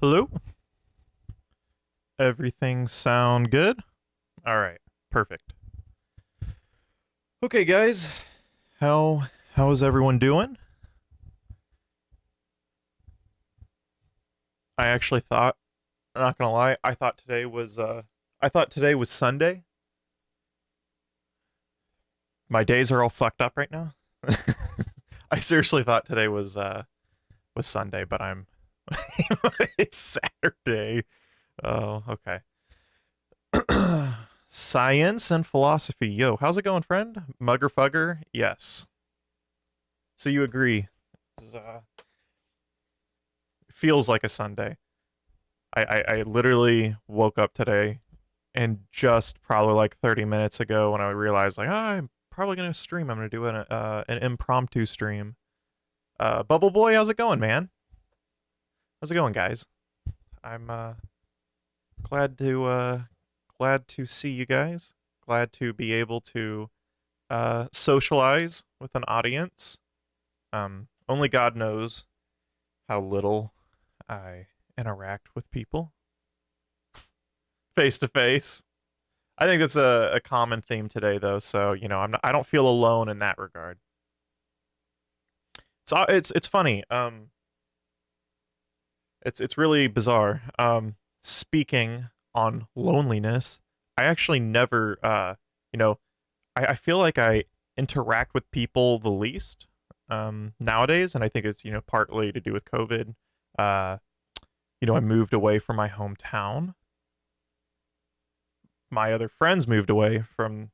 Hello? Everything sound good? All right. Perfect. Okay, guys. How is everyone doing? I actually thought, I'm not gonna lie, I thought today was Sunday. My days are all fucked up right now. I seriously thought today was Sunday, but I'm it's Saturday. Oh, okay. Science and philosophy. Yo, how's it going, friend? Mugger fugger? Yes. So you agree. This is, feels like a Sunday. I literally woke up today and just probably like 30 minutes ago when I realized like, I'm probably gonna stream. I'm gonna do an impromptu stream. Bubble Boy, how's it going, man? How's it going, guys? I'm glad to glad to see you guys. Glad to be able to socialize with an audience. Only God knows how little I interact with people face to face. I think that's a common theme today, though. So I don't feel alone in that regard. It's funny. It's really bizarre. Speaking on loneliness, I actually never you know I feel like I interact with people the least nowadays, and I think it's partly to do with COVID. Uh, I moved away from my hometown. My other friends moved away from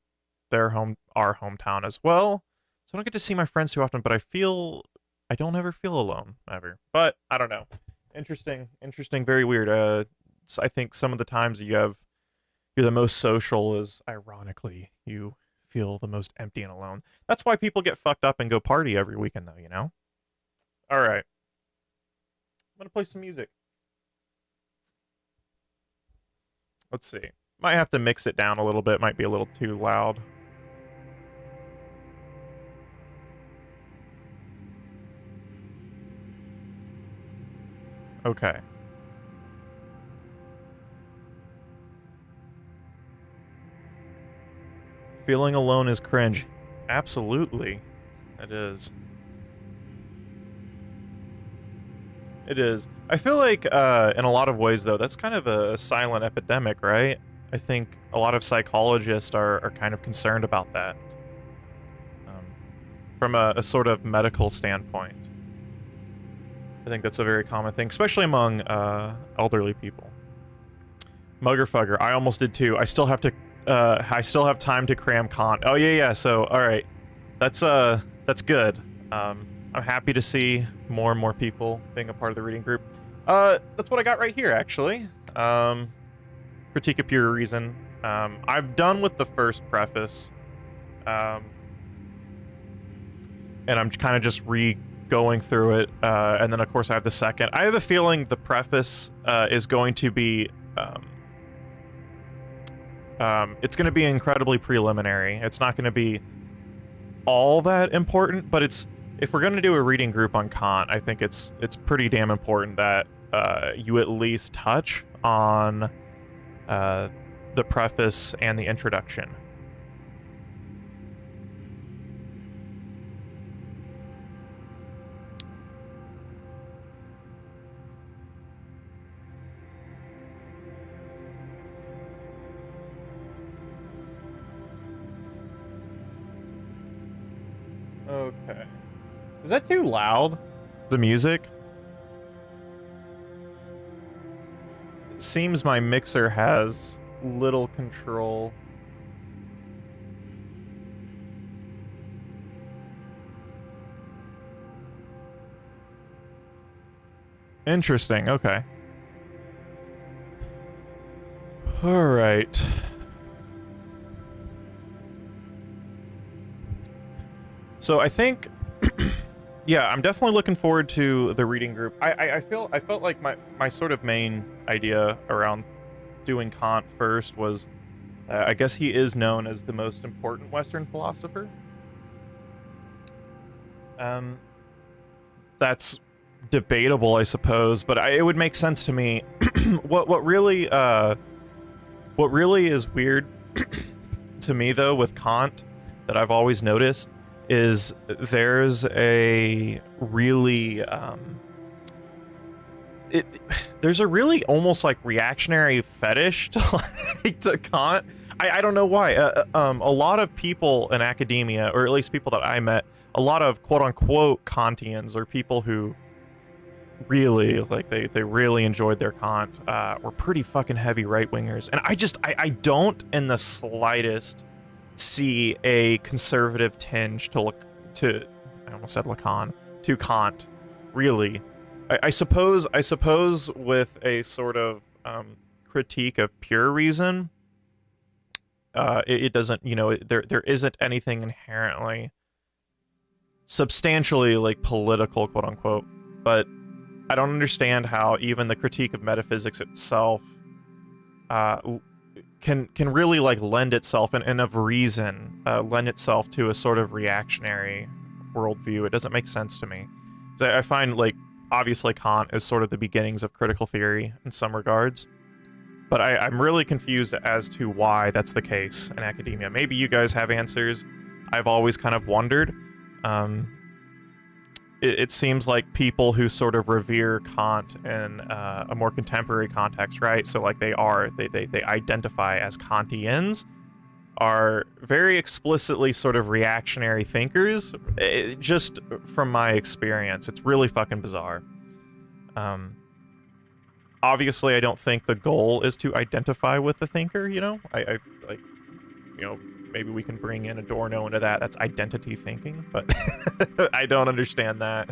our hometown as well. So I don't get to see my friends too often, but I don't ever feel alone ever. But I don't know. Interesting, very weird. I think some of the times that you're the most social is ironically you feel the most empty and alone. That's why people get fucked up and go party every weekend though. All right. I'm going to play some music. Let's see. Might have to mix it down a little bit. Might be a little too loud. Okay. Feeling alone is cringe. Absolutely. It is. It is. I feel like, in a lot of ways, though, that's kind of a silent epidemic, right? I think a lot of psychologists are kind of concerned about that um, from a sort of medical standpoint. I think that's a very common thing, especially among elderly people. Muggerfugger, I almost did too. I still have time to cram Kant. Oh yeah. So all right, that's good. I'm happy to see more and more people being a part of the reading group. That's what I got right here, actually. Critique of Pure Reason. I've done with the first preface, and I'm kind of just going through it, and then of course I have the second. I have a feeling the preface is going to be it's going to be incredibly preliminary. It's not going to be all that important, but if we're going to do a reading group on Kant, I think it's pretty damn important that you at least touch on the preface and the introduction. Okay. Is that too loud? The music? Seems my mixer has little control. Interesting, okay. All right. So I think, yeah, I'm definitely looking forward to the reading group. I felt like my sort of main idea around doing Kant first was, I guess he is known as the most important Western philosopher. That's debatable, I suppose, but it would make sense to me. What really is weird to me though with Kant that I've always noticed is there's a really there's a really almost like reactionary fetish to like to Kant. I don't know why. A lot of people in academia, or at least people that I met, a lot of quote unquote Kantians, or people who really like they really enjoyed their Kant, were pretty fucking heavy right wingers, and I don't in the slightest see a conservative tinge to look to. I almost said Lacan to Kant, really. I suppose with a sort of critique of pure reason, it doesn't, you know, there isn't anything inherently substantially like political, quote unquote, but I don't understand how even the critique of metaphysics itself can really like lend itself and of reason lend itself to a sort of reactionary worldview. It doesn't make sense to me. So I find like obviously Kant is sort of the beginnings of critical theory in some regards, but I'm really confused as to why that's the case in academia. Maybe you guys have answers. I've always kind of wondered. It seems like people who sort of revere Kant in a more contemporary context, right? So like they identify as Kantians, are very explicitly sort of reactionary thinkers. Just from my experience, it's really fucking bizarre. Obviously, I don't think the goal is to identify with the thinker, you know? I like, you know, maybe we can bring in Adorno into that. That's identity thinking, but I don't understand that.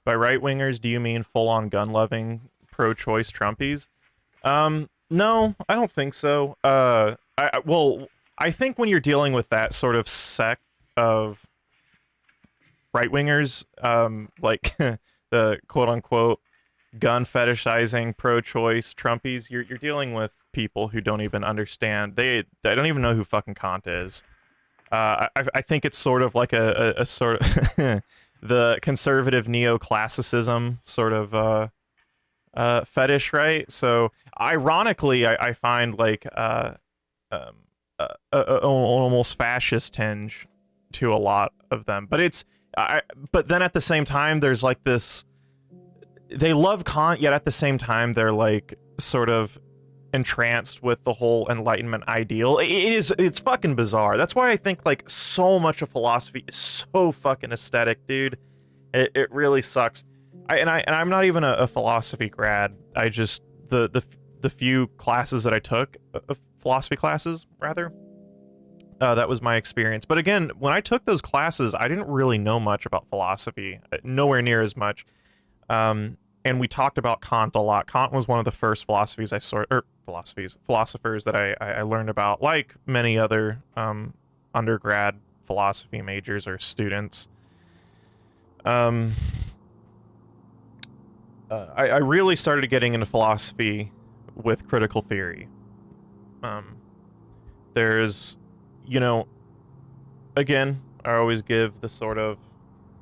By right-wingers, do you mean full-on gun-loving, pro-choice Trumpies? No, I don't think so. Well, I think when you're dealing with that sort of sect of right-wingers, like the quote-unquote gun fetishizing, pro-choice Trumpies, you're dealing with people who don't even understand. They don't even know who fucking Kant is. I think it's sort of like a sort of the conservative neoclassicism sort of fetish, right? So ironically, I find like almost fascist tinge to a lot of them, but but then at the same time, there's like this. They love Kant, yet at the same time, they're like sort of entranced with the whole Enlightenment ideal. It's fucking bizarre. That's why I think like so much of philosophy is so fucking aesthetic, dude. It really sucks. I'm not even a philosophy grad. I just the few classes that I took, philosophy classes rather, that was my experience. But again, when I took those classes, I didn't really know much about philosophy, nowhere near as much. And we talked about Kant a lot. Kant was one of the first philosophers that I learned about, like many other undergrad philosophy majors or students. I really started getting into philosophy with critical theory. There's, you know, again, I always give the sort of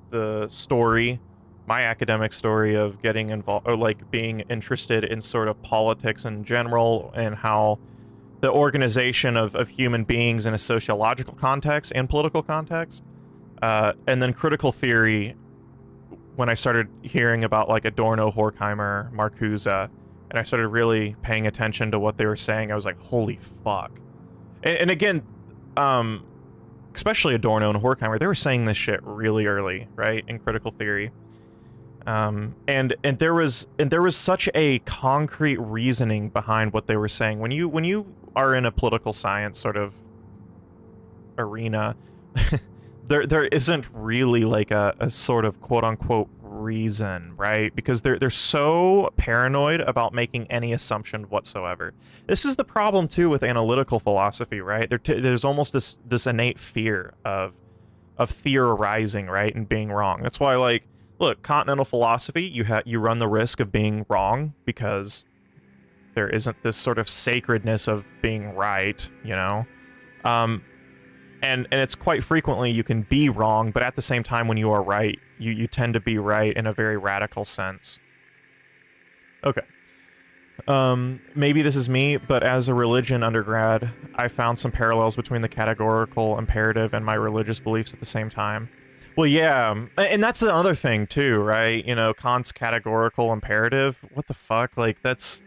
the story, my academic story of getting involved, or like being interested in sort of politics in general, and how the organization of human beings in a sociological context and political context, and then critical theory when I started hearing about like Adorno, Horkheimer, Marcuse, and I started really paying attention to what they were saying. I was like, holy fuck. And again, especially Adorno and Horkheimer, they were saying this shit really early, right, in critical theory. And there was such a concrete reasoning behind what they were saying. When you are in a political science sort of arena, there isn't really like a sort of quote unquote reason, right? Because they're so paranoid about making any assumption whatsoever. This is the problem too with analytical philosophy, right? There's almost this innate fear of theorizing, right, and being wrong. That's why, like, look, continental philosophy, you run the risk of being wrong because there isn't this sort of sacredness of being right, you know? And it's quite frequently you can be wrong, but at the same time when you are right, you tend to be right in a very radical sense. Okay. Maybe this is me, but as a religion undergrad, I found some parallels between the categorical imperative and my religious beliefs at the same time. Well, yeah, and that's another thing too, right? You know, Kant's categorical imperative. What the fuck? Like, that's.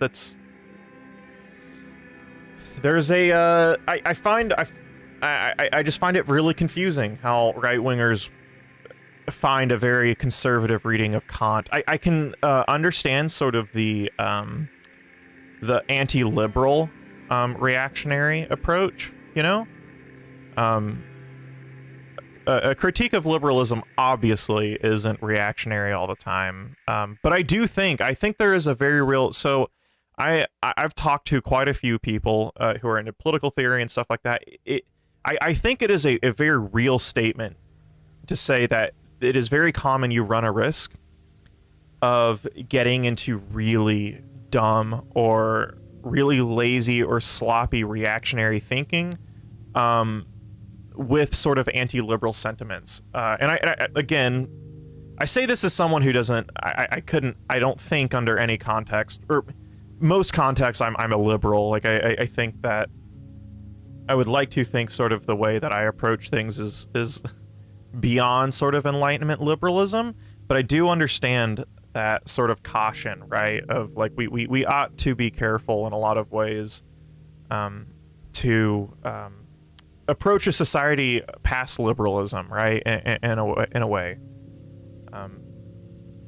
There's a. I just find it really confusing how right-wingers find a very conservative reading of Kant. I can understand sort of the anti-liberal reactionary approach, you know? A critique of liberalism obviously isn't reactionary all the time, but I think there is a very real... So I've talked to quite a few people who are into political theory and stuff like that. I think it is a very real statement to say that it is very common you run a risk of getting into really dumb or really lazy or sloppy reactionary thinking with sort of anti-liberal sentiments. And again, I say this as someone who doesn't, I don't think under any context, or most contexts I'm a liberal. Like, I think that I would like to think sort of the way that I approach things is beyond sort of Enlightenment liberalism, but I do understand that sort of caution, right? Of like, we ought to be careful in a lot of ways to approach a society past liberalism, right? In a way.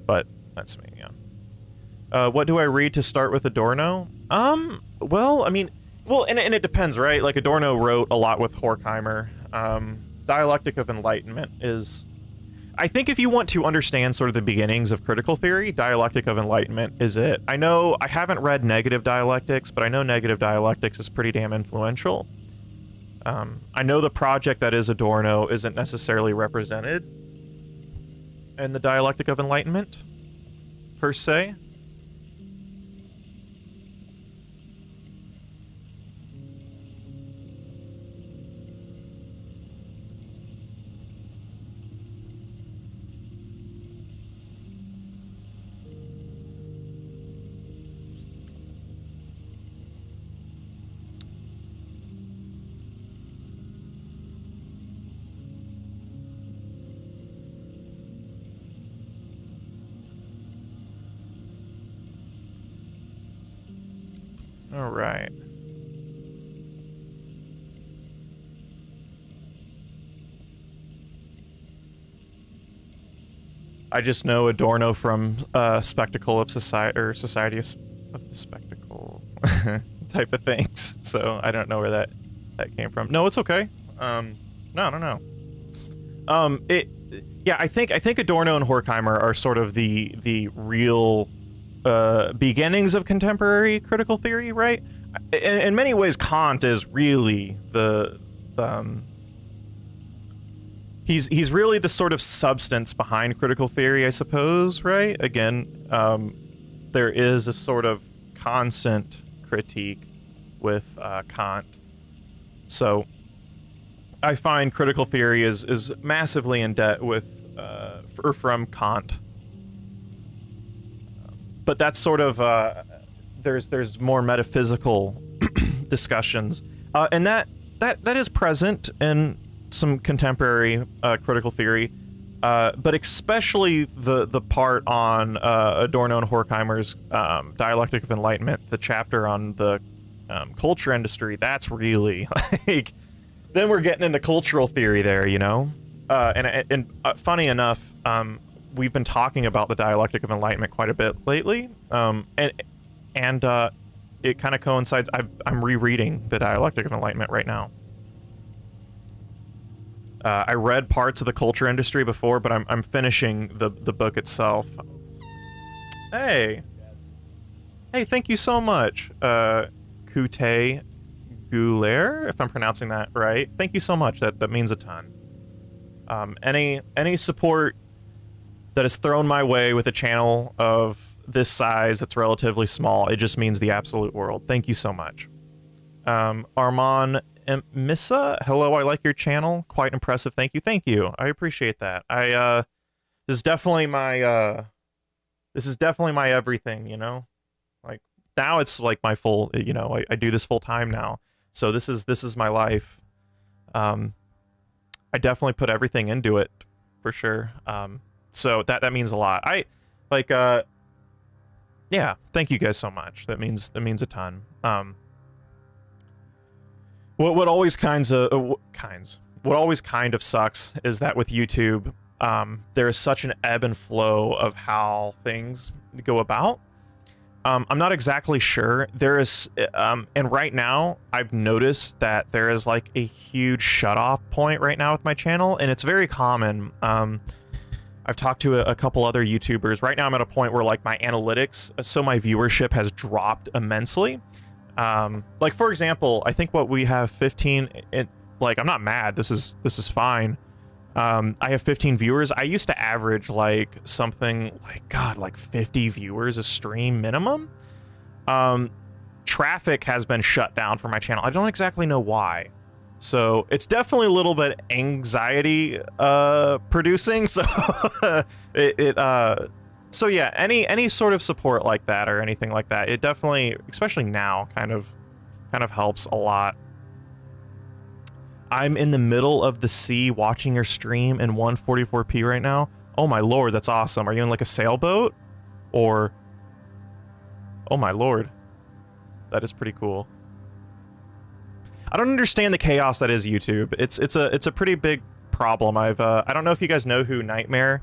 But that's me, yeah. What do I read to start with Adorno? Well, I mean... Well, and it depends, right? Like, Adorno wrote a lot with Horkheimer. Dialectic of Enlightenment is... I think if you want to understand sort of the beginnings of critical theory, Dialectic of Enlightenment is it. I know I haven't read Negative Dialectics, but I know Negative Dialectics is pretty damn influential. I know the project that is Adorno isn't necessarily represented in the Dialectic of Enlightenment, per se. All right. I just know Adorno from Spectacle of Society, or Society of the Spectacle type of things. So I don't know where that came from. No, it's okay. No, no. Yeah, I think Adorno and Horkheimer are sort of the real beginnings of contemporary critical theory, right? In many ways, Kant is really he's really the sort of substance behind critical theory, I suppose, right? Again, there is a sort of constant critique with Kant. So I find critical theory is massively in debt with from Kant. But that's sort of there's more metaphysical discussions, and that is present in some contemporary critical theory. but especially the part on Adorno and Horkheimer's Dialectic of Enlightenment, the chapter on the culture industry. That's really like, then we're getting into cultural theory there, you know. And funny enough, we've been talking about the Dialectic of Enlightenment quite a bit lately, and it kind of coincides. I'm rereading the Dialectic of Enlightenment right now. I read parts of the culture industry before, but I'm finishing the book itself. Hey, thank you so much, Kute Gouler, if I'm pronouncing that right. Thank you so much. That means a ton. Any support that is thrown my way with a channel of this size that's relatively small, it just means the absolute world. Thank you so much. Armand Missa, hello, I like your channel. Quite impressive. Thank you. I appreciate that. This is definitely my everything, you know? Like, now it's like my full, you know, I do this full time now. So this is my life. I definitely put everything into it, for sure. So that means a lot. Yeah, thank you guys so much. That means a ton. What always kind of sucks is that with YouTube, there is such an ebb and flow of how things go about. I'm not exactly sure. There is, and right now, I've noticed that there is like a huge shutoff point right now with my channel, and it's very common. I've talked to a couple other YouTubers. Right now, I'm at a point where like my analytics, so my viewership has dropped immensely. Like for example, I think what we have 15. Like I'm not mad. This is fine. I have 15 viewers. I used to average like something like 50 viewers a stream minimum. Traffic has been shut down for my channel. I don't exactly know why. So it's definitely a little bit anxiety producing. So so yeah, any sort of support like that or anything like that, it definitely, especially now, kind of helps a lot. I'm in the middle of the sea watching your stream in 144p right now. Oh my lord, that's awesome. Are you in like a sailboat? Or... oh my lord. That is pretty cool. I don't understand the chaos that is YouTube. It's a pretty big problem. I don't know if you guys know who Nightmare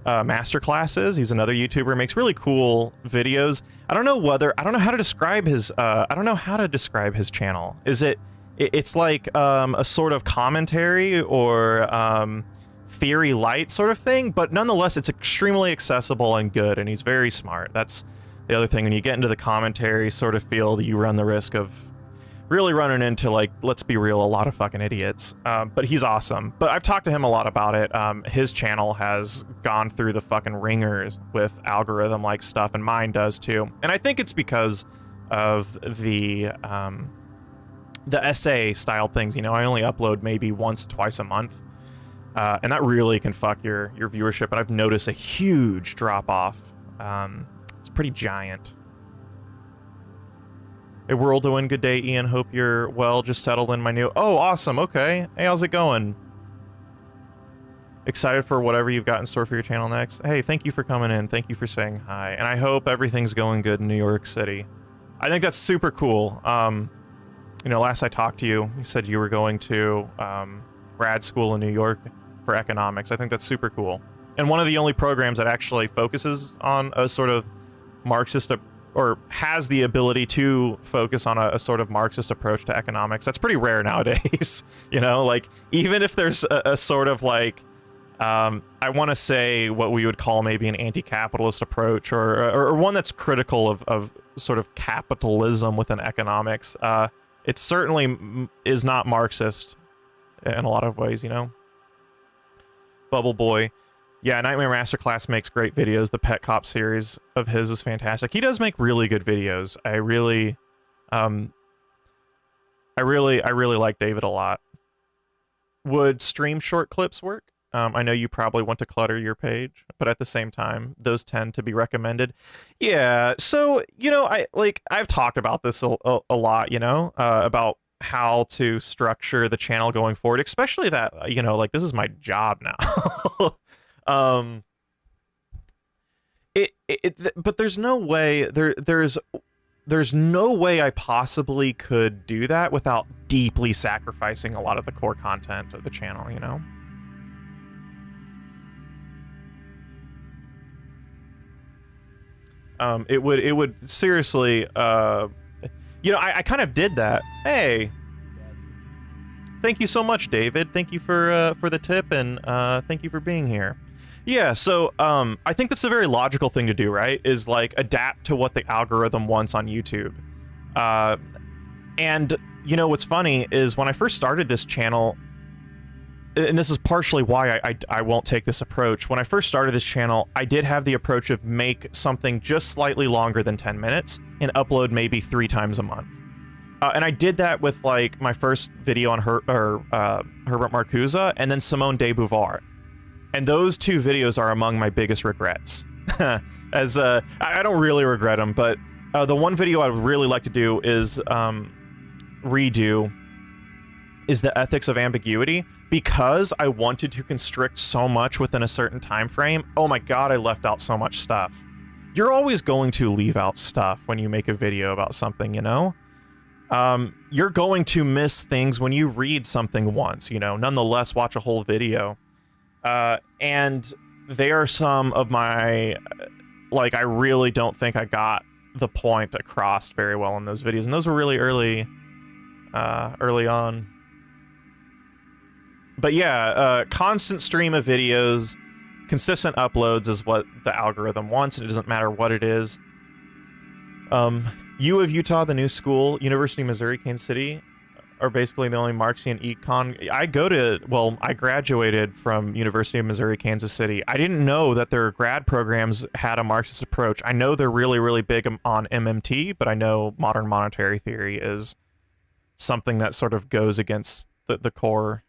Masterclass is. He's another YouTuber, makes really cool videos. I don't know how to describe his channel. It's like a sort of commentary or theory light sort of thing, but nonetheless it's extremely accessible and good, and he's very smart. That's the other thing. When you get into the commentary sort of field, you run the risk of really running into, like, let's be real, a lot of fucking idiots. But he's awesome. But I've talked to him a lot about it. His channel has gone through the fucking ringers with algorithm-like stuff, and mine does too. And I think it's because of the essay style things. You know, I only upload maybe once, twice a month. And that really can fuck your viewership. And I've noticed a huge drop-off. It's pretty giant. Hey, Whirlwind, good day, Ian. Hope you're well. Just settled in my new... oh, awesome. Okay. Hey, how's it going? Excited for whatever you've got in store for your channel next. Hey, thank you for coming in. Thank you for saying hi. And I hope everything's going good in New York City. I think that's super cool. You know, last I talked to you, you said you were going to grad school in New York for economics. I think that's super cool. And one of the only programs that actually focuses on a sort of Marxist, or has the ability to focus on a sort of Marxist approach to economics. That's pretty rare nowadays. You know, like, even if there's a sort of like, I want to say what we would call maybe an anti-capitalist approach, or one that's critical of sort of capitalism within economics, it certainly is not Marxist in a lot of ways, you know? Bubble Boy. Yeah, Nightmare Masterclass makes great videos. The Pet Cop series of his is fantastic. He does make really good videos. I really like David a lot. Would stream short clips work? I know you probably want to clutter your page, but at the same time, those tend to be recommended. Yeah, so, you know, I've talked about this a lot, you know, about how to structure the channel going forward, especially that, you know, like, this is my job now. um, but there's no way there's no way I possibly could do that without deeply sacrificing a lot of the core content of the channel, you know? It would seriously, you know, I kind of did that. Hey, thank you so much, David. Thank you for the tip, and thank you for being here. Yeah, so I think that's a very logical thing to do, right? Is like adapt to what the algorithm wants on YouTube. And you know what's funny is when I first started this channel, and this is partially why I won't take this approach. When I first started this channel, I did have the approach of make something just slightly longer than 10 minutes and upload maybe 3 times a month. And I did that with like my first video on Herbert Marcuse and then Simone de Beauvoir. And those 2 videos are among my biggest regrets. As I don't really regret them, but the one video I would really like to do is redo is the ethics of ambiguity, because I wanted to constrict so much within a certain time frame. Oh my god, I left out so much stuff. You're always going to leave out stuff when you make a video about something, you know? You're going to miss things when you read something once, you know? Nonetheless, watch a whole video. And they are some of my, like, I really don't think I got the point across very well in those videos. And those were really early on. But yeah, constant stream of videos, consistent uploads is what the algorithm wants, and it doesn't matter what it is. U of Utah, the new school, University of Missouri, Kansas City, are basically the only Marxian econ. I graduated from University of Missouri, Kansas City. I didn't know that their grad programs had a Marxist approach. I know they're really, really big on MMT, but I know modern monetary theory is something that sort of goes against the core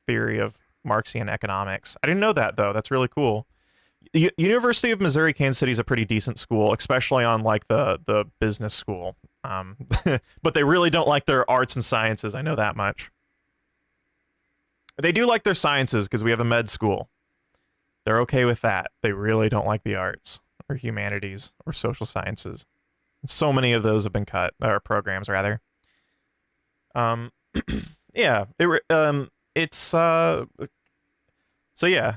theory of Marxian economics. I didn't know that, though. That's really cool. University of Missouri, Kansas City is a pretty decent school, especially on like the business school. But they really don't like their arts and sciences. I know that much. They do like their sciences because we have a med school. They're okay with that. They really don't like the arts or humanities or social sciences. So many of those have been cut, or programs rather. Yeah, it's so yeah.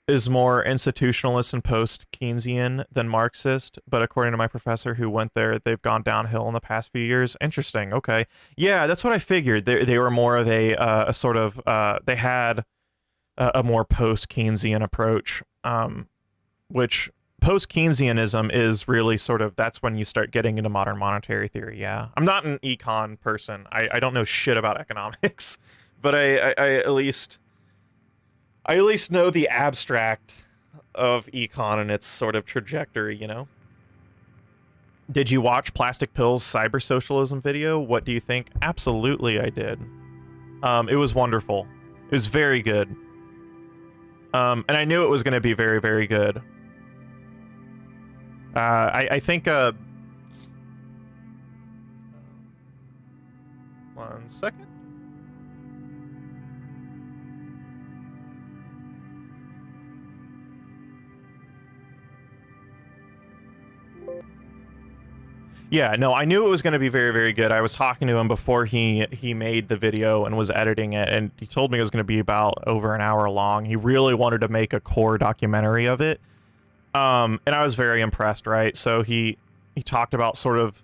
Is more institutionalist and post-Keynesian than Marxist, but according to my professor who went there, they've gone downhill in the past few years. Interesting. Okay. Yeah, that's what I figured. They were more of a sort of, they had a more post-Keynesian approach, which post-Keynesianism is really sort of, that's when you start getting into modern monetary theory, yeah. I'm not an econ person. I don't know shit about economics, but I at least know the abstract of econ and its sort of trajectory, you know? Did you watch Plastic Pill's Cyber Socialism video? What do you think? Absolutely, I did. It was wonderful. It was very good. And I knew it was going to be very, very good. I think, 1 second. Yeah, no, I knew it was going to be very, very good. I was talking to him before he made the video and was editing it, and he told me it was going to be about over an hour long. He really wanted to make a core documentary of it. And I was very impressed, right? So he talked about sort of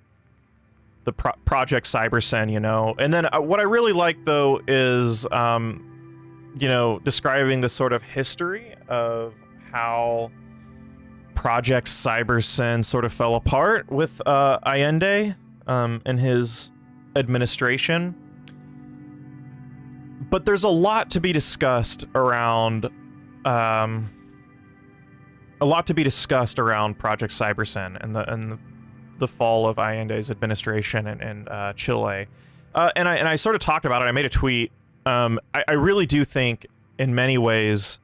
the Project Cybersyn, you know. And then what I really like, though, is, you know, describing the sort of history of how Project Cybersyn sort of fell apart with Allende and his administration. But there's a lot to be discussed around Project Cybersyn and the fall of Allende's administration in Chile. And I sort of talked about it. I made a tweet. I really do think in many ways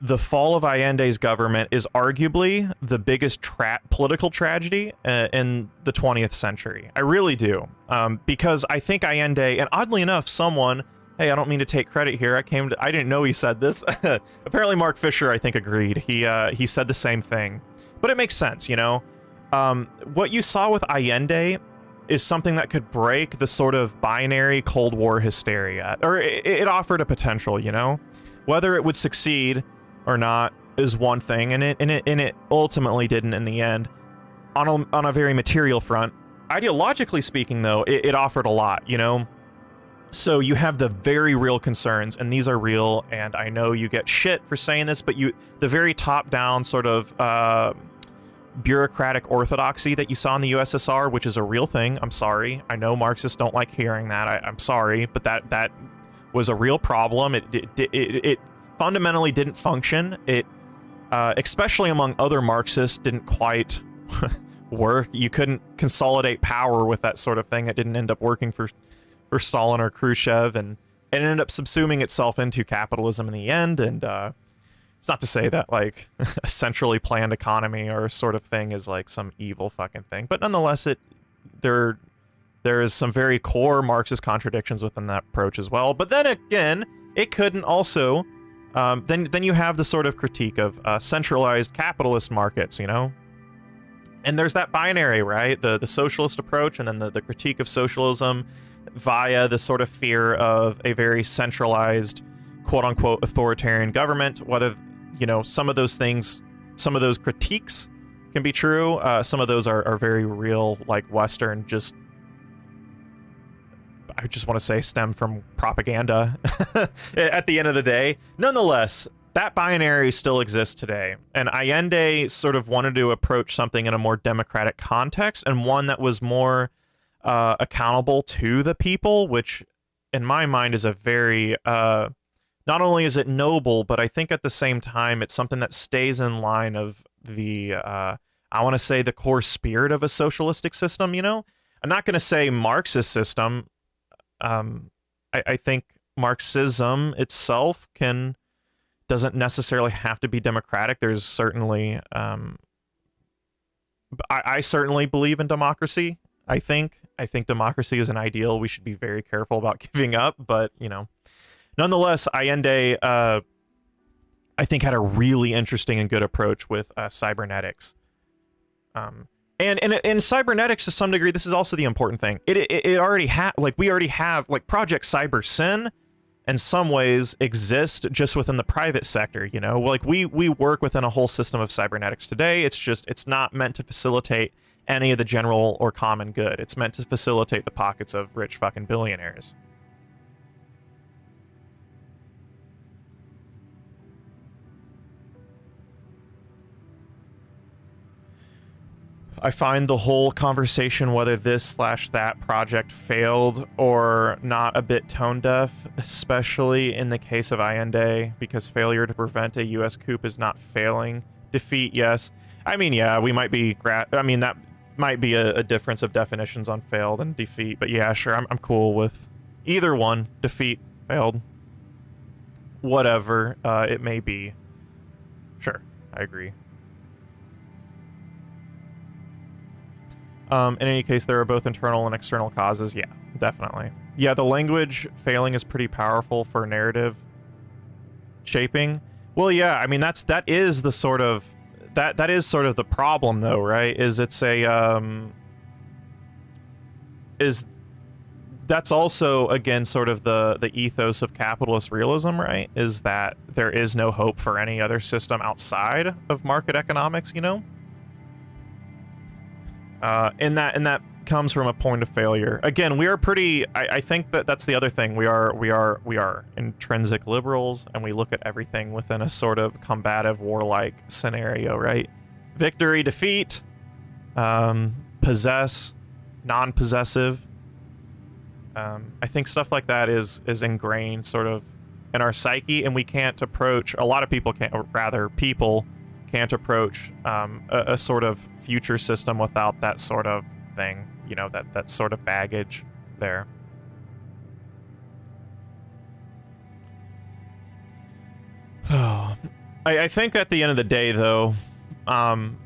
the fall of Allende's government is arguably the biggest political tragedy in the 20th century. I really do. Because I think Allende, and oddly enough, someone, hey, I don't mean to take credit here. I didn't know he said this. Apparently Mark Fisher, I think, agreed. He said the same thing. But it makes sense, you know? What you saw with Allende is something that could break the sort of binary Cold War hysteria. Or it offered a potential, you know? Whether it would succeed or not is one thing, and it ultimately didn't in the end. On a very material front, ideologically speaking, though, it offered a lot, you know? So you have the very real concerns, and these are real, and I know you get shit for saying this, but the very top-down sort of bureaucratic orthodoxy that you saw in the USSR, which is a real thing. I'm sorry. I know Marxists don't like hearing that. I'm sorry, but that was a real problem. It fundamentally didn't function. It, especially among other Marxists, didn't quite work. You couldn't consolidate power with that sort of thing. It didn't end up working for Stalin or Khrushchev, and it ended up subsuming itself into capitalism in the end. And it's not to say that like a centrally planned economy or sort of thing is like some evil fucking thing, but nonetheless, there is some very core Marxist contradictions within that approach as well. But then again, it couldn't also. Then you have the sort of critique of centralized capitalist markets, you know? And there's that binary, right? The socialist approach, and then the critique of socialism via the sort of fear of a very centralized, quote-unquote, authoritarian government. Whether, you know, some of those things, some of those critiques can be true. Some of those are very real, like Western, I just want to say stem from propaganda at the end of the day. Nonetheless, that binary still exists today. And Allende sort of wanted to approach something in a more democratic context, and one that was more accountable to the people, which in my mind is a very, not only is it noble, but I think at the same time, it's something that stays in line of the, I want to say the core spirit of a socialistic system, you know? I'm not going to say Marxist system. I think Marxism itself doesn't necessarily have to be democratic. There's certainly, I certainly believe in democracy. I think democracy is an ideal we should be very careful about giving up, but you know, nonetheless, Allende, I think, had a really interesting and good approach with cybernetics. And in cybernetics, to some degree, this is also the important thing. It already we already have, like, Project Cyber Sin in some ways exist just within the private sector, you know? Like, we work within a whole system of cybernetics today. It's not meant to facilitate any of the general or common good. It's meant to facilitate the pockets of rich fucking billionaires. I find the whole conversation, whether this/that project failed or not, a bit tone deaf, especially in the case of Allende, because failure to prevent a U.S. coup is not failing. Defeat, yes. I mean, yeah, we might be, that might be a difference of definitions on failed and defeat, but yeah, sure, I'm cool with either one. Defeat, failed, whatever it may be. Sure, I agree. In any case, there are both internal and external causes. Yeah, definitely. Yeah, the language failing is pretty powerful for narrative shaping. Well, yeah, I mean, that is the sort of that is sort of the problem, though, right? That's also, again, sort of the ethos of capitalist realism, right? Is that there is no hope for any other system outside of market economics, you know? And that comes from a point of failure. Again, we are pretty. I think that's the other thing. We are intrinsic liberals, and we look at everything within a sort of combative, warlike scenario, right? Victory, defeat, possess, non-possessive. I think stuff like that is ingrained sort of in our psyche, and we can't approach. A lot of people can't, or rather, people can't approach a sort of future system without that sort of thing, you know, that sort of baggage there. Oh, I think at the end of the day, though, um,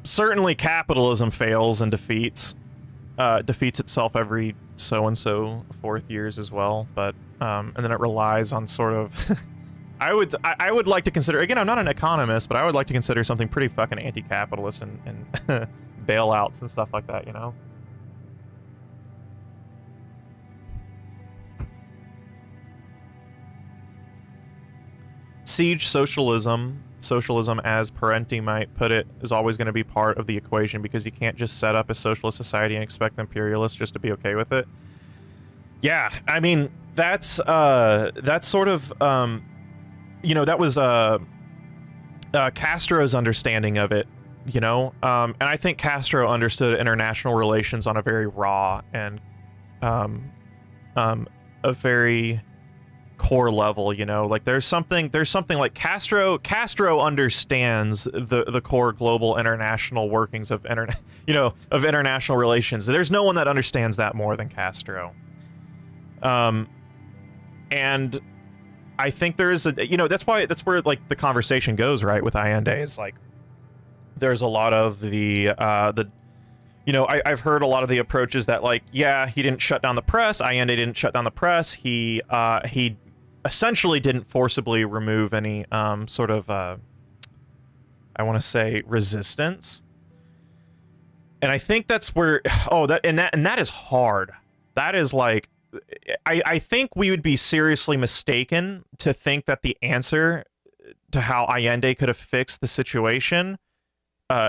certainly capitalism fails and defeats itself every so and so fourth years as well. But and then it relies on sort of. I would like to consider, again, I'm not an economist, but I would like to consider something pretty fucking anti-capitalist and bailouts and stuff like that, you know? Siege socialism, as Parenti might put it, is always going to be part of the equation, because you can't just set up a socialist society and expect the imperialists just to be okay with it. Yeah, I mean, that's sort of, you know, that was Castro's understanding of it, you know? And I think Castro understood international relations on a very raw and a very core level, you know? Like there's something like Castro understands the core global international workings of of international relations. There's no one that understands that more than Castro. And I think there is a, you know, that's where like the conversation goes, right, with Allende, is like there's a lot of the you know, I've heard a lot of the approaches that, like, yeah, he didn't shut down the press. Allende didn't shut down the press. He essentially didn't forcibly remove any sort of I want to say resistance. And I think that's where that is hard. That is like, I think we would be seriously mistaken to think that the answer to how Allende could have fixed the situation,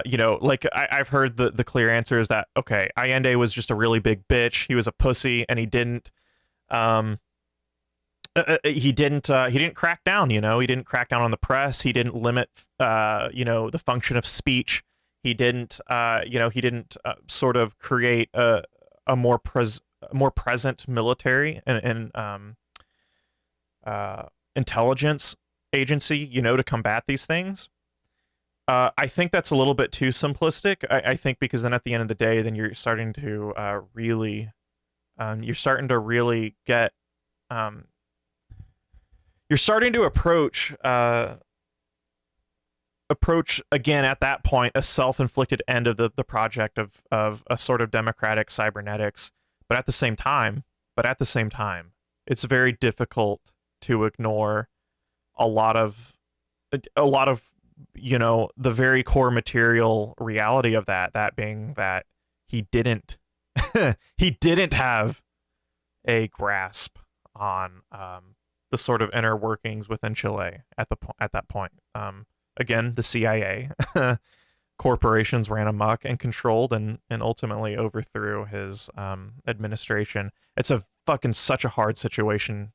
you know, like I've heard the clear answer is that, okay, Allende was just a really big bitch. He was a pussy, and he didn't crack down, you know, he didn't crack down on the press. He didn't limit, you know, the function of speech. He didn't, you know, sort of create a more present military and intelligence agency, you know, to combat these things. I think that's a little bit too simplistic. I think because then at the end of the day, then you're starting to really get, you're starting to approach again at that point a self-inflicted end of the project of a sort of democratic cybernetics. But at the same time, it's very difficult to ignore a lot of, you know, the very core material reality of that being that he didn't have a grasp on the sort of inner workings within Chile at that point. Again, the CIA corporations ran amok and controlled and ultimately overthrew his administration. It's a fucking such a hard situation.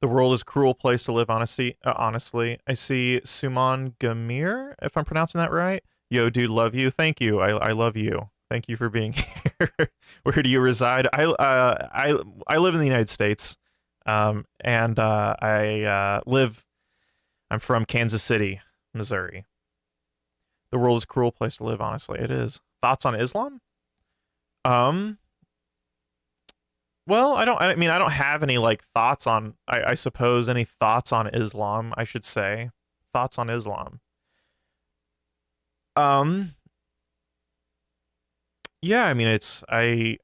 The world is a cruel place to live, honestly. I see Suman Gamir, if I'm pronouncing that right. Yo, dude, love you. Thank you. I love you. Thank you for being here. Where do you reside? I live in the United States. I'm from Kansas City, Missouri. The world is a cruel place to live, honestly. It is. Thoughts on Islam? Well, I don't have any like thoughts on, I suppose any thoughts on Islam, I should say. Thoughts on Islam. Yeah, I mean, I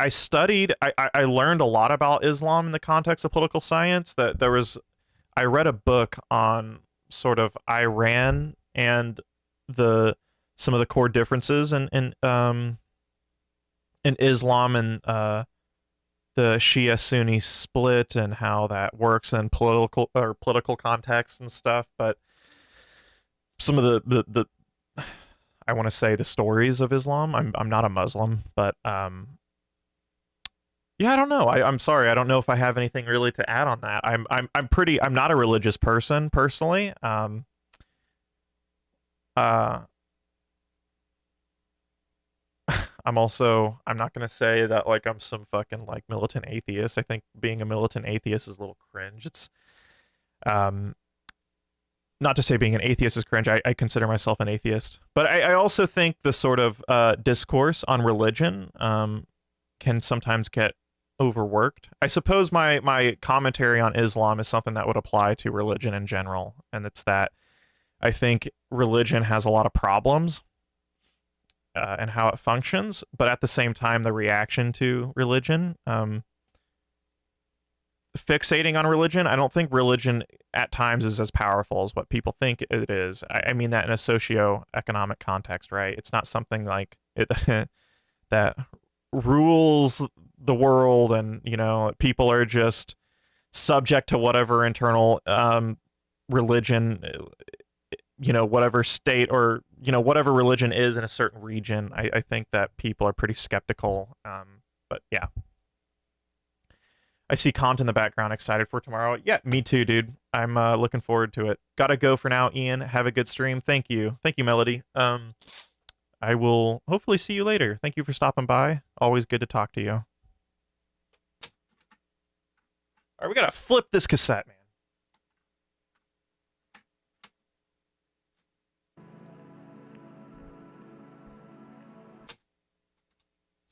studied, I learned a lot about Islam in the context of political science. That I read a book on sort of Iran and some of the core differences in Islam and the Shia Sunni split and how that works in political context and stuff. But some of the I want to say the stories of Islam. I'm not a Muslim, but yeah, I don't know. I'm sorry. I don't know if I have anything really to add on that. I'm not a religious person personally. I'm not going to say that like I'm some fucking like militant atheist. I think being a militant atheist is a little cringe. It's not to say being an atheist is cringe. I consider myself an atheist. But I also think the sort of discourse on religion can sometimes get overworked. I suppose my commentary on Islam is something that would apply to religion in general, and it's that I think religion has a lot of problems and how it functions, but at the same time, the reaction to religion, fixating on religion, I don't think religion at times is as powerful as what people think it is. I mean that in a socio-economic context, right? It's not something like it that rules the world, and people are just subject to whatever internal religion, whatever state or whatever religion is in a certain region. I think that people are pretty skeptical, but yeah. I see Kant in the background, excited for tomorrow. Yeah, me too, dude. I'm looking forward to it. Gotta go for now, Ian. Have a good stream. Thank you, Melody. I will hopefully see you later. Thank you for stopping by. Always good to talk to you. All right, we gotta flip this cassette, man.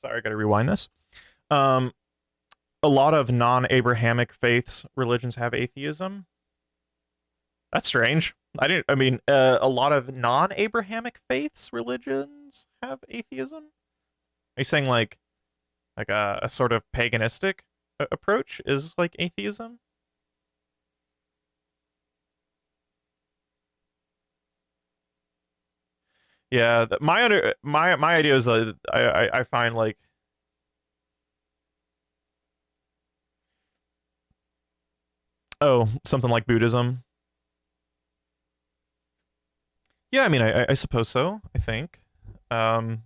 Sorry, I gotta rewind this. A lot of non-Abrahamic faiths, religions have atheism. That's strange. A lot of non-Abrahamic faiths, religions have atheism. Are you saying like a sort of paganistic approach is like atheism? Yeah, my idea is that I find like something like Buddhism. Yeah, I mean, I suppose so. I think. I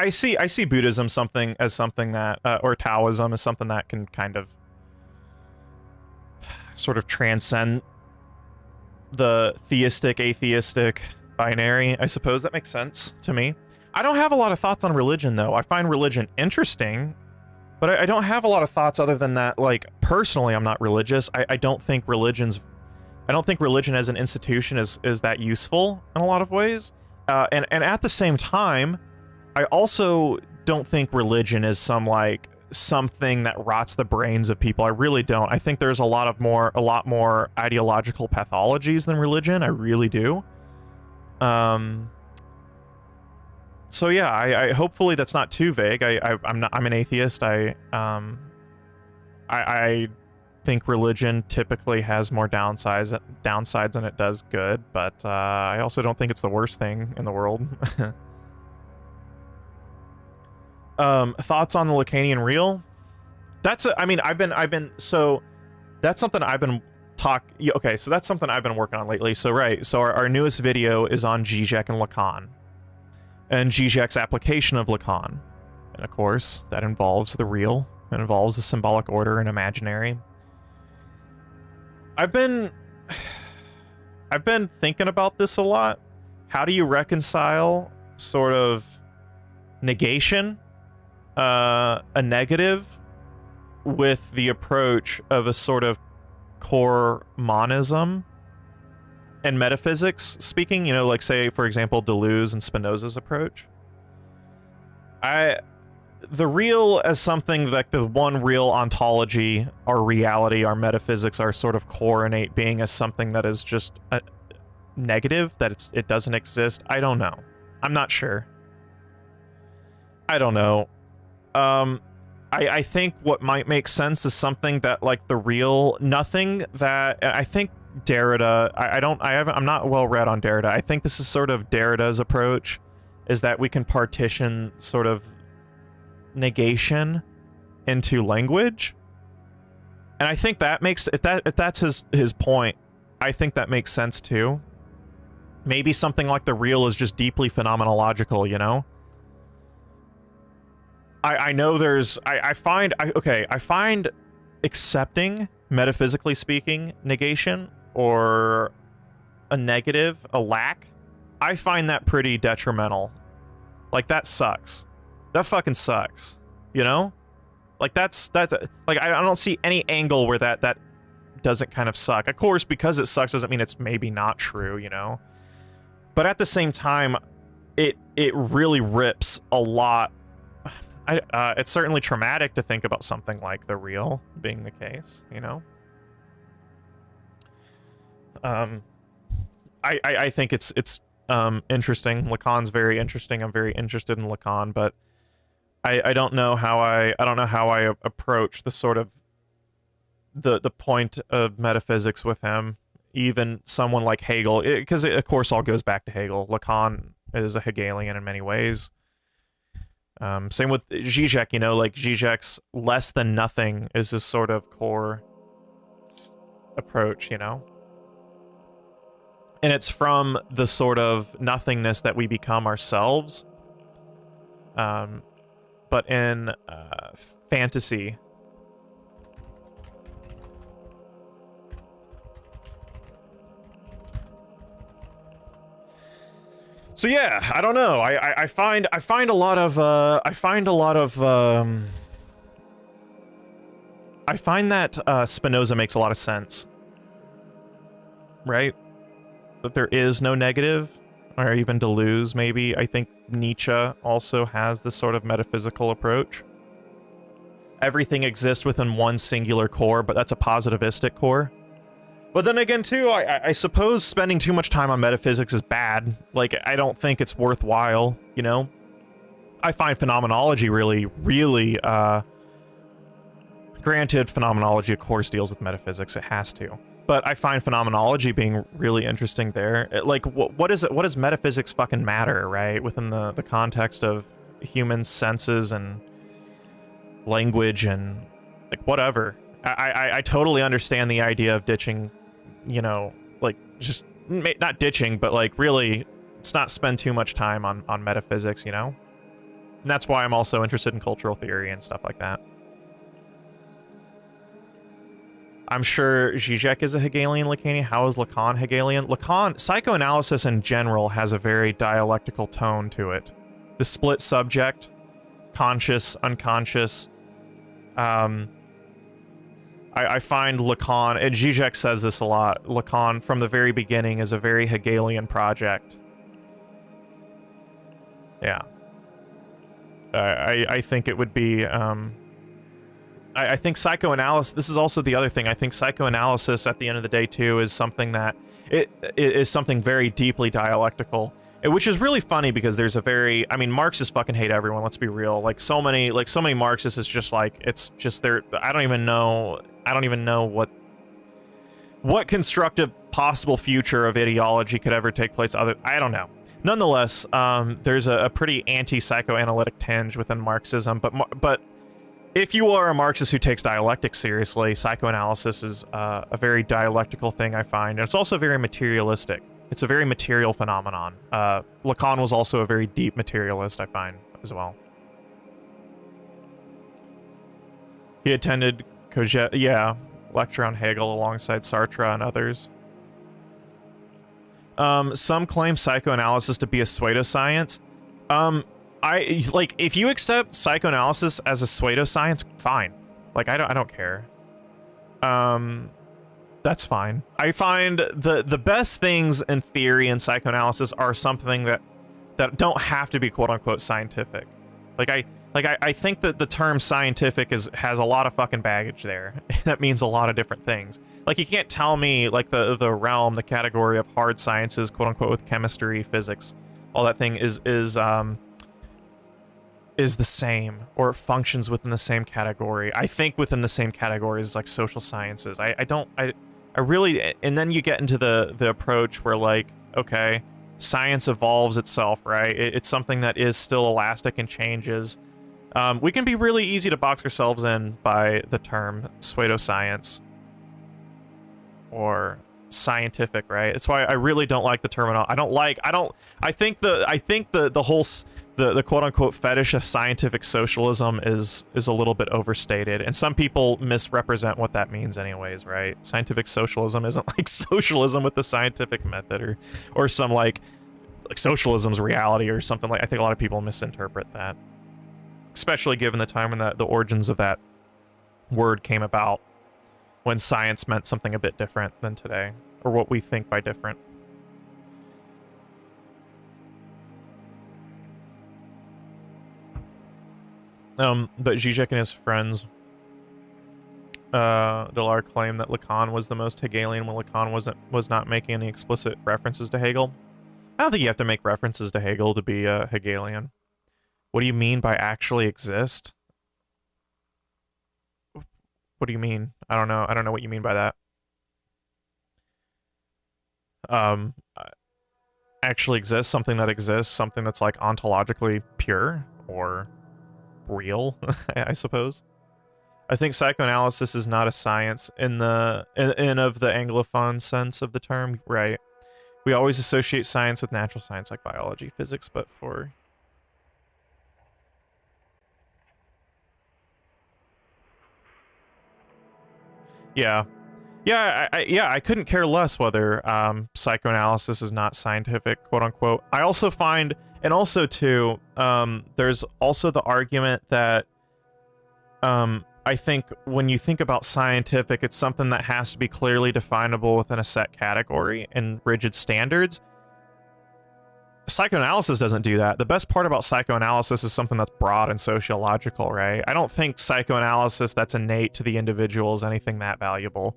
see Buddhism as something that, or Taoism as something that can kind of sort of transcend the theistic, atheistic binary. I suppose that makes sense to me. I don't have a lot of thoughts on religion, though. I find religion interesting, but I don't have a lot of thoughts other than that. Like, personally, I'm not religious. I don't think religion as an institution is that useful in a lot of ways. And at the same time, I also don't think religion is something that rots the brains of people. I really don't. I think there's a lot more ideological pathologies than religion. I really do. So yeah, I hopefully that's not too vague. I'm an atheist. I think religion typically has more downsides than it does good, but I also don't think it's the worst thing in the world. Thoughts on the Lacanian real? That's something I've been okay, so that's something I've been working on lately. So our newest video is on Zizek and Lacan, and Zizek's application of Lacan. And of course, that involves the real, it involves the symbolic order and imaginary. I've been thinking about this a lot. How do you reconcile sort of negation, a negative, with the approach of a sort of core monism and metaphysics speaking, like say, for example, Deleuze and Spinoza's approach? The real as something like the one real ontology, our reality, our metaphysics, our sort of core innate being as something that is just a negative, that it doesn't exist. I don't know. I'm not sure. I don't know. I think what might make sense is something that like the real nothing that I think Derrida, I'm not well read on Derrida. I think this is sort of Derrida's approach, is that we can partition sort of negation into language. And I think that makes, if that's his point, I think that makes sense too. Maybe something like the real is just deeply phenomenological, I know there's, I find accepting, metaphysically speaking, negation or a negative, a lack, I find that pretty detrimental. Like, that sucks. That fucking sucks. Like, like, I don't see any angle where that doesn't kind of suck. Of course, because it sucks doesn't mean it's maybe not true, But at the same time, it really rips a lot. It's certainly traumatic to think about something like the real being the case, you know? I think it's interesting. Lacan's very interesting. I'm very interested in Lacan, but I don't know how I don't know how I approach the sort of the point of metaphysics with him. Even someone like Hegel, because it of course all goes back to Hegel. Lacan is a Hegelian in many ways. Same with Zizek, you know, like Zizek's less than nothing is his sort of core approach, you know? And it's from the sort of nothingness that we become ourselves. But in fantasy. So yeah, I don't know. I find a lot of I find that Spinoza makes a lot of sense. Right? That there is no negative, or even Deleuze, maybe. I think Nietzsche also has this sort of metaphysical approach. Everything exists within one singular core, but that's a positivistic core. But then again, too, I suppose spending too much time on metaphysics is bad. Like, I don't think it's worthwhile, you know? I find phenomenology really, really, granted, phenomenology, of course, deals with metaphysics. It has to. But I find phenomenology being really interesting there. Like, what does metaphysics fucking matter, right? Within the context of human senses and language and, like, whatever. I totally understand the idea of ditching, you know, like, just, not ditching, but, like, really, let's not spend too much time on metaphysics, you know? And that's why I'm also interested in cultural theory and stuff like that. I'm sure Zizek is a Hegelian Lacanian. How is Lacan Hegelian? Lacan, psychoanalysis in general has a very dialectical tone to it. The split subject, conscious, unconscious. I find Lacan, and Zizek says this a lot, Lacan from the very beginning is a very Hegelian project. Yeah. I think it would be, I think psychoanalysis, this is also the other thing, I think psychoanalysis at the end of the day too is something that, it is something very deeply dialectical, which is really funny because there's a very, I mean, Marxists fucking hate everyone, let's be real, like so many Marxists is just like, it's just they're, I don't even know what constructive possible future of ideology could ever take place I don't know. Nonetheless, there's a pretty anti-psychoanalytic tinge within Marxism, but if you are a Marxist who takes dialectics seriously, psychoanalysis is a very dialectical thing, I find. And it's also very materialistic. It's a very material phenomenon. Lacan was also a very deep materialist, I find, as well. He attended lecture on Hegel alongside Sartre and others. Some claim psychoanalysis to be a pseudoscience. If you accept psychoanalysis as a pseudoscience, fine. Like, I don't care. That's fine. I find the best things in theory and psychoanalysis are something that don't have to be quote unquote scientific. I think that the term scientific has a lot of fucking baggage there. That means a lot of different things. Like, you can't tell me, like, the realm, the category of hard sciences, quote unquote, with chemistry, physics, all that thing is the same, or it functions within the same category. I think within the same category is like social sciences. I really, and then you get into the approach where, like, okay, science evolves itself, right? It's something that is still elastic and changes. We can be really easy to box ourselves in by the term pseudoscience or scientific, right? It's why I really don't like the terminology. I think the whole the quote unquote fetish of scientific socialism is a little bit overstated, and some people misrepresent what that means anyways, right? Scientific socialism isn't like socialism with the scientific method or some like socialism's reality or something. Like, I think a lot of people misinterpret that, especially given the time when the origins of that word came about, when science meant something a bit different than today, or what we think by different. But Zizek and his friends, Delar claimed that Lacan was the most Hegelian when Lacan was not making any explicit references to Hegel. I don't think you have to make references to Hegel to be Hegelian. What do you mean by actually exist? What do you mean? I don't know. I don't know what you mean by that. Actually exists, something that exists, something that's like ontologically pure or real, I suppose. I think psychoanalysis is not a science in of the Anglophone sense of the term, right? We always associate science with natural science like biology, physics, but for... Yeah. Yeah, I couldn't care less whether psychoanalysis is not scientific, quote unquote. I also find, and also too, there's also the argument that I think when you think about scientific, it's something that has to be clearly definable within a set category and rigid standards. Psychoanalysis doesn't do that. The best part about psychoanalysis is something that's broad and sociological, right? I don't think psychoanalysis that's innate to the individual is anything that valuable.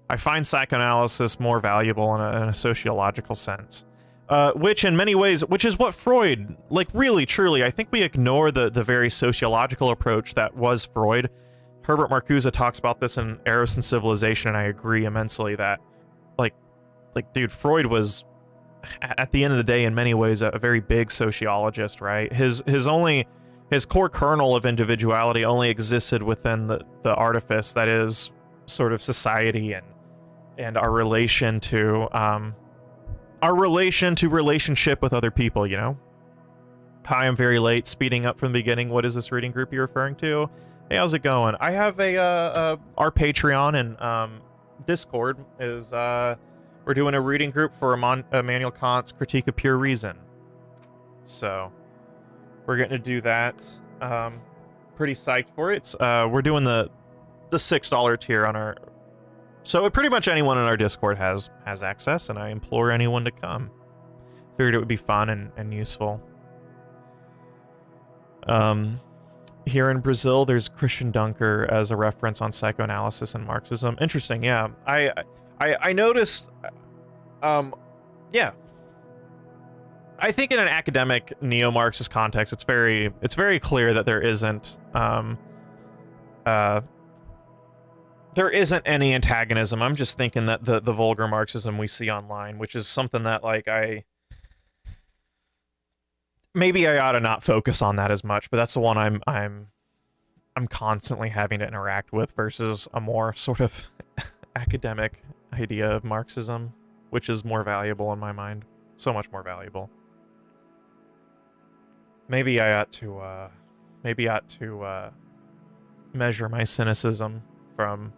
I find psychoanalysis more valuable in a sociological sense. Which in many ways, which is what Freud, like really, truly, I think we ignore the very sociological approach that was Freud. Herbert Marcuse talks about this in Eros and Civilization, and I agree immensely that, like, dude, Freud was, at the end of the day, in many ways, a very big sociologist, right? His core kernel of individuality only existed within the artifice that is sort of society and our relation to relationship with other people, you know? Hi, I'm very late, speeding up from the beginning. What is this reading group you're referring to? Hey, how's it going? I have our Patreon and Discord is we're doing a reading group for Immanuel Kant's Critique of Pure Reason. So we're getting to do that. Pretty psyched for it. We're doing the $6 tier on our... So pretty much anyone in our Discord has access, and I implore anyone to come. Figured it would be fun and useful. Here in Brazil, there's Christian Dunker as a reference on psychoanalysis and Marxism. Interesting, yeah. I noticed, yeah. I think in an academic neo-Marxist context, it's very clear that there isn't any antagonism. I'm just thinking that the vulgar Marxism we see online, which is something that like maybe I ought to not focus on that as much, but that's the one I'm constantly having to interact with versus a more sort of academic idea of Marxism, which is more valuable in my mind. So much more valuable. Maybe I ought to measure my cynicism from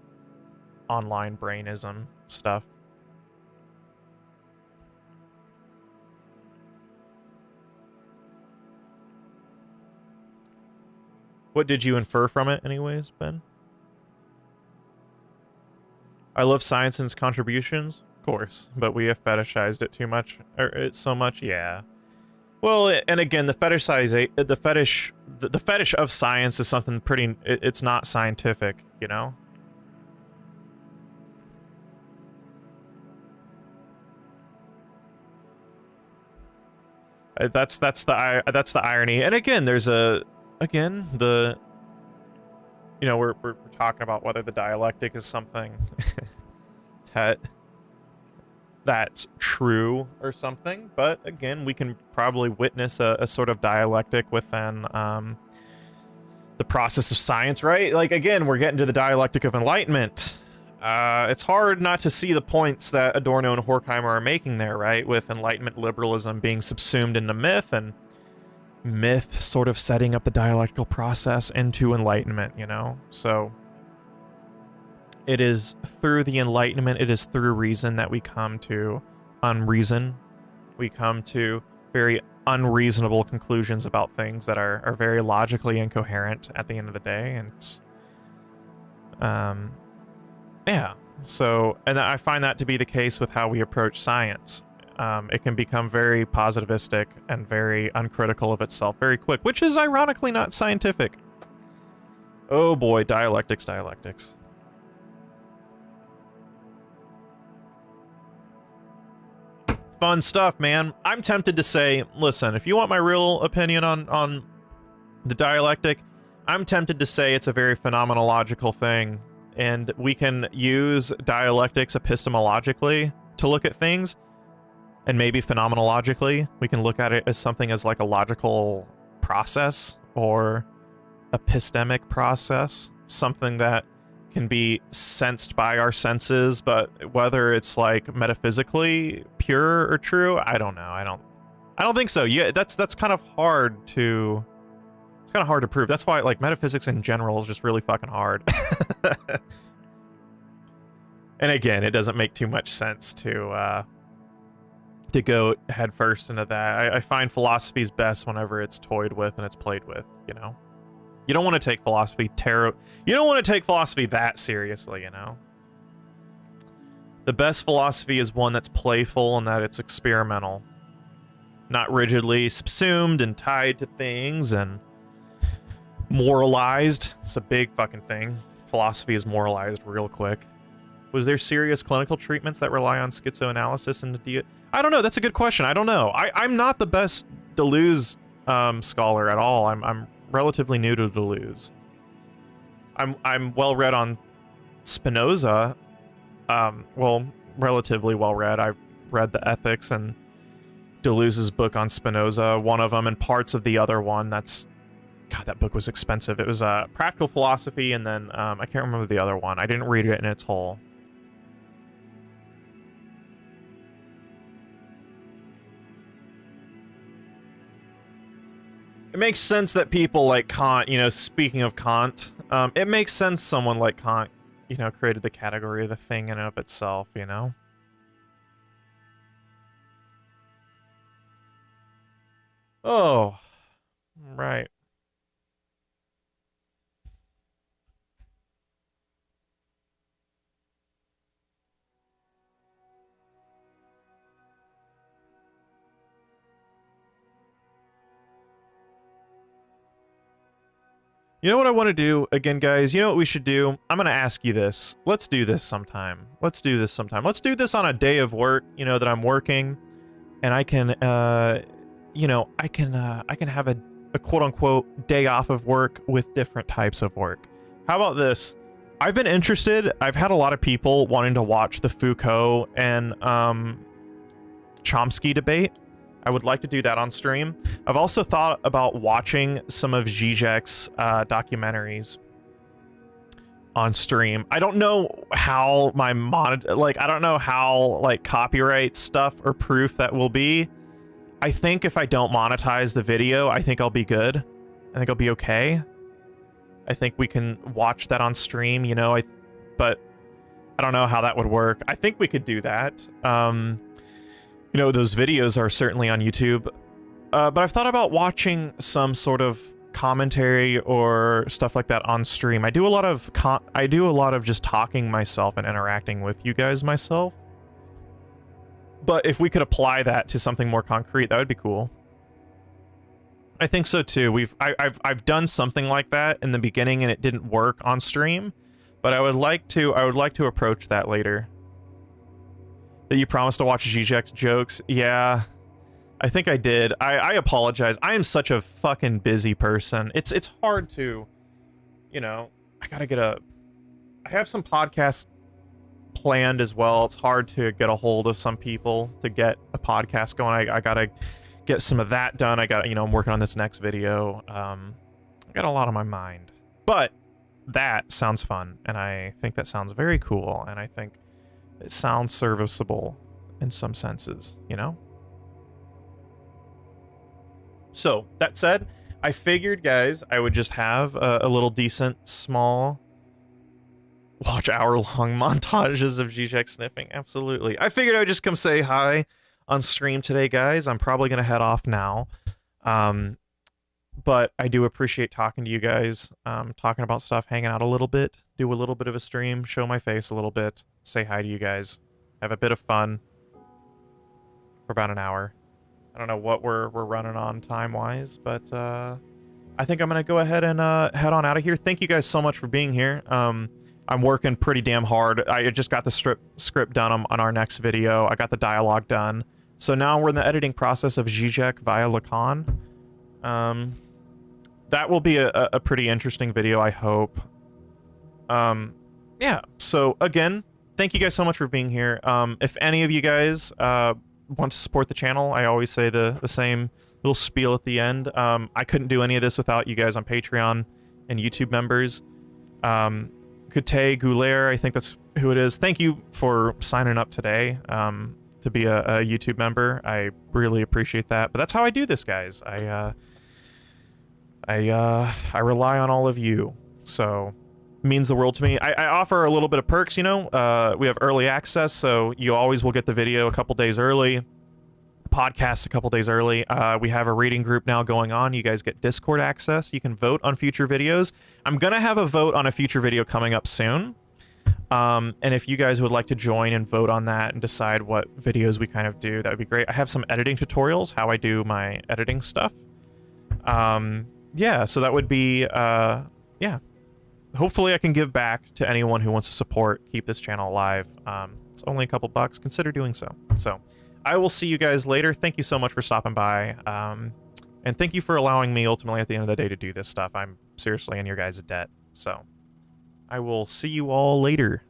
online brainism stuff. What did you infer from it anyways, Ben? I love science and its contributions, of course, but we have fetishized it too much, or it's so much, yeah. Well, and again, the fetish of science is something pretty, it's not scientific, you know? That's the irony. And again, there's we're talking about whether the dialectic is something that's true or something, but again, we can probably witness a sort of dialectic within the process of science, right? Like, again, we're getting to the dialectic of enlightenment. It's hard not to see the points that Adorno and Horkheimer are making there, right? With Enlightenment liberalism being subsumed into myth, and myth sort of setting up the dialectical process into Enlightenment, you know? So it is through the Enlightenment, it is through reason that we come to unreason. We come to very unreasonable conclusions about things that are very logically incoherent at the end of the day, and it's, yeah, so, and I find that to be the case with how we approach science. It can become very positivistic and very uncritical of itself very quick, which is ironically not scientific. Oh boy, dialectics, dialectics. Fun stuff, man. I'm tempted to say, listen, if you want my real opinion on the dialectic, I'm tempted to say it's a very phenomenological thing, and we can use dialectics epistemologically to look at things, and maybe phenomenologically, we can look at it as something as like a logical process or epistemic process, something that can be sensed by our senses, but whether it's like metaphysically pure or true, I don't know. I don't think so. Yeah, that's kind of hard to prove. That's why like metaphysics in general is just really fucking hard. And again, it doesn't make too much sense to go headfirst into that. I find philosophy is best whenever it's toyed with and it's played with, you know? You don't want to take philosophy you don't want to take philosophy that seriously, you know? The best philosophy is one that's playful and that it's experimental. Not rigidly subsumed and tied to things and moralized. It's a big fucking thing. Philosophy is moralized real quick. Was there serious clinical treatments that rely on schizoanalysis and I don't know. That's a good question. I don't know. I'm not the best Deleuze scholar at all. I'm relatively new to Deleuze. I'm well read on Spinoza. Well, relatively well read. I've read the Ethics and Deleuze's book on Spinoza, one of them, and parts of the other one. God, that book was expensive. It was Practical Philosophy, and then I can't remember the other one. I didn't read it in its whole. It makes sense that people like Kant, you know, speaking of Kant, it makes sense someone like Kant, you know, created the category of the thing in and of itself, you know? Oh, right. You know what I want to do again, guys? You know what we should do? I'm going to ask you this. Let's do this sometime. Let's do this sometime. Let's do this on a day of work, you know, that I'm working, and I can, you know, I can have a quote unquote day off of work with different types of work. How about this? I've been interested. I've had a lot of people wanting to watch the Foucault and Chomsky debate. I would like to do that on stream. I've also thought about watching some of Zizek's documentaries on stream. I don't know how my I don't know how like copyright stuff or proof that will be. I think if I don't monetize the video, I think I'll be good. I think I'll be okay. I think we can watch that on stream, you know, but I don't know how that would work. I think we could do that. You know, those videos are certainly on YouTube, but I've thought about watching some sort of commentary or stuff like that on stream. I do a lot of just talking myself and interacting with you guys myself. But if we could apply that to something more concrete, that would be cool. I think so too. I've done something like that in the beginning and it didn't work on stream, but I would like to approach that later. That you promised to watch Zizek's jokes? Yeah, I think I did. I apologize. I am such a fucking busy person. It's hard to, you know, I have some podcasts planned as well. It's hard to get a hold of some people to get a podcast going. I gotta get some of that done. I'm working on this next video. I got a lot on my mind. But that sounds fun, and I think that sounds very cool, and I think it sounds serviceable in some senses, you know? So, that said, I figured, guys, I would just have a little decent, small, watch hour-long montages of Zizek sniffing. Absolutely. I figured I would just come say hi on stream today, guys. I'm probably going to head off now. But I do appreciate talking to you guys, talking about stuff, hanging out a little bit, do a little bit of a stream, show my face a little bit, say hi to you guys, have a bit of fun for about an hour. I don't know what we're running on time-wise, but I think I'm gonna go ahead and head on out of here. Thank you guys so much for being here. I'm working pretty damn hard. I just got the script done on our next video. I got the dialogue done. So now we're in the editing process of Zizek via Lacan. That will be a pretty interesting video, I hope. Yeah, so again, thank you guys so much for being here. If any of you guys want to support the channel, I always say the same little spiel at the end. I couldn't do any of this without you guys on Patreon and YouTube members. Kute Goulaire, I think that's who it is. Thank you for signing up today to be a YouTube member. I really appreciate that. But that's how I do this, guys. I rely on all of you, so it means the world to me. I offer a little bit of perks, you know. We have early access, so you always will get the video a couple days early, podcast a couple days early. We have a reading group now going on. You guys get Discord access. You can vote on future videos. I'm gonna have a vote on a future video coming up soon. And if you guys would like to join and vote on that and decide what videos we kind of do, that would be great. I have some editing tutorials, how I do my editing stuff. Yeah, so that would be, yeah. Hopefully I can give back to anyone who wants to support, keep this channel alive. It's only a couple bucks. Consider doing so. So I will see you guys later. Thank you so much for stopping by. And thank you for allowing me ultimately at the end of the day to do this stuff. I'm seriously in your guys' debt. So I will see you all later.